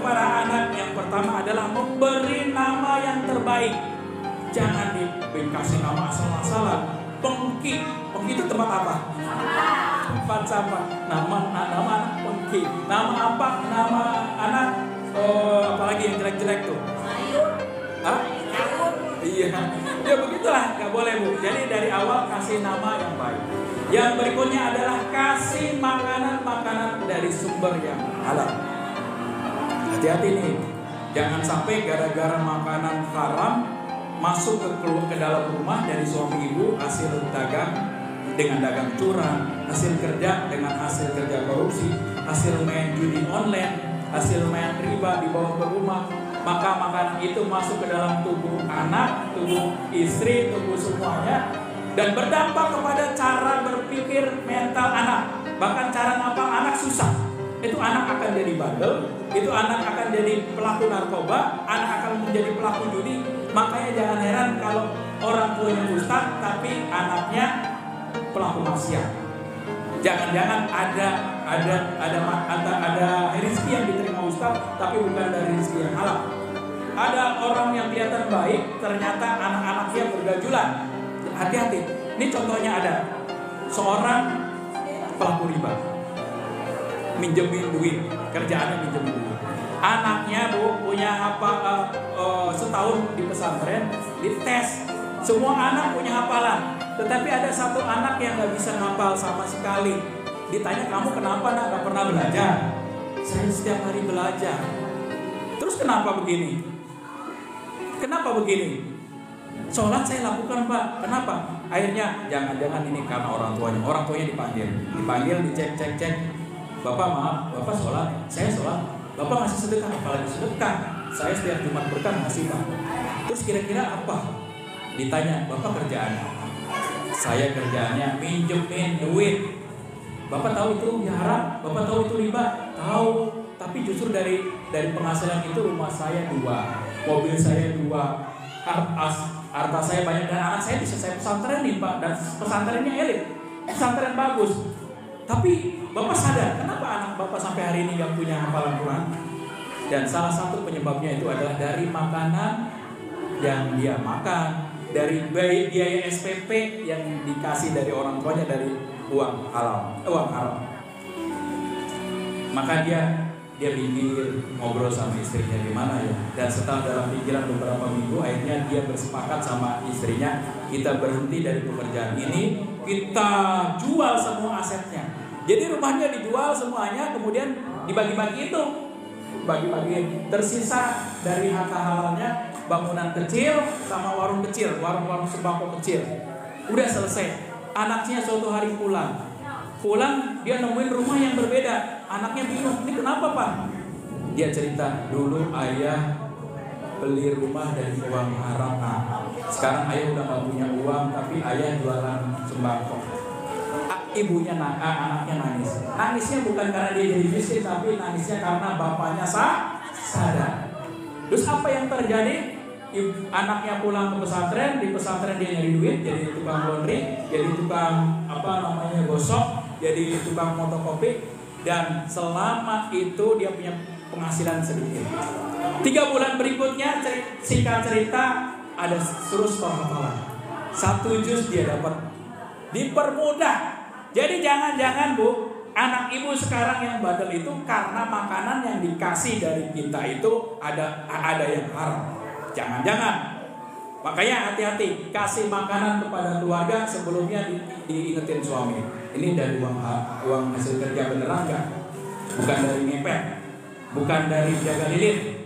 kepada anak yang pertama adalah memberi nama yang terbaik. Jangan dikasih nama asal-asalan. Pengki itu tempat apa? Tempat sampah. Nama anak Pengki. Nama apa? Nama anak apalagi yang jelek-jelek tuh? Hah? Iya. Ya begitulah, nggak boleh Bu. Jadi dari awal kasih nama yang baik. Yang berikutnya adalah kasih makanan-makanan dari sumber yang halal. Hati-hati nih, jangan sampai gara-gara makanan haram masuk ke dalam rumah dari suami ibu, hasil dagang dengan dagang curang, hasil kerja dengan hasil kerja korupsi, hasil main judi online, hasil main riba dibawa ke rumah. Maka makanan itu masuk ke dalam tubuh anak, tubuh istri, tubuh semuanya, dan berdampak kepada cara berpikir mental anak. Bahkan cara nampang anak susah. Itu anak akan jadi bandel, itu anak akan jadi pelaku narkoba, anak akan menjadi pelaku judi. Makanya jangan heran kalau orang tuanya ustaz tapi anaknya pelaku maksiat. Jangan-jangan ada rezeki yang diterima ustaz tapi bukan dari rezeki yang halal. Ada orang yang kelihatan baik, ternyata anak-anaknya bergajulan. Hati-hati. Ini contohnya ada seorang pelaku riba, minjemin duit, kerjaannya minjemin duit. Anaknya Bu punya setahun di pesantren, dites. Semua anak punya hafalan, tetapi ada satu anak yang nggak bisa ngapal sama sekali. Ditanya, kamu kenapa nak nggak pernah belajar? Saya setiap hari belajar. Terus kenapa begini? Kenapa begini? Sholat saya lakukan Pak. Kenapa? Akhirnya jangan-jangan ini karena orang tuanya dipanggil, dicek. Bapak maaf, Bapak sholat, saya sholat. Bapak ngasih sedekah, apalagi sedekah. Saya setiap Jumat berkah ngasih Pak. Terus kira-kira apa? Ditanya, Bapak kerjaannya? Saya kerjaannya minjemin duit. Bapak tahu itu haram? Bapak tahu itu riba? Tahu. Tapi justru dari penghasilan itu rumah saya 2, mobil saya 2, harta saya banyak, dan anak saya bisa saya pesantrenin Pak, dan pesantrennya elit, pesantren bagus. Tapi Bapak sadar kenapa anak Bapak sampai hari ini gak punya hafalan Quran? Dan salah satu penyebabnya itu adalah dari makanan yang dia makan, dari biaya SPP yang dikasih dari orang tuanya, dari uang haram. Maka dia pikir ngobrol sama istrinya gimana ya. Dan setelah dalam pikiran beberapa minggu, akhirnya dia bersepakat sama istrinya, kita berhenti dari pekerjaan ini, kita jual semua asetnya. Jadi rumahnya dijual semuanya, kemudian dibagi-bagi itu. Bagi-bagi, tersisa dari harta halalnya bangunan kecil sama warung kecil, warung sembako kecil. Udah selesai. Anaknya suatu hari pulang, dia nemuin rumah yang berbeda. Anaknya bingung, ini kenapa Pak? Dia cerita, dulu ayah beli rumah dari uang haram. Sekarang ayah udah gak punya uang, tapi ayah jualan sembako. Ibunya anaknya nangis. Nangisnya bukan karena dia jadi miskin, tapi nangisnya karena bapaknya sadar. Terus apa yang terjadi? Anaknya pulang ke pesantren, di pesantren dia nyari duit, jadi tukang laundry, jadi tukang gosok, jadi tukang fotokopi, dan selama itu dia punya penghasilan sedikit. 3 bulan berikutnya, singkat cerita, ada suruh setor hafalan. 1 juz dia dapat. Dipermudah. Jadi jangan-jangan Bu, anak ibu sekarang yang bandel itu karena makanan yang dikasih dari kita itu ada yang haram. Jangan-jangan. Makanya hati-hati, kasih makanan kepada keluarga sebelumnya diingetin suami. Ini dari uang hasil kerja beneran enggak? Bukan dari ngepet, bukan dari jaga lilit,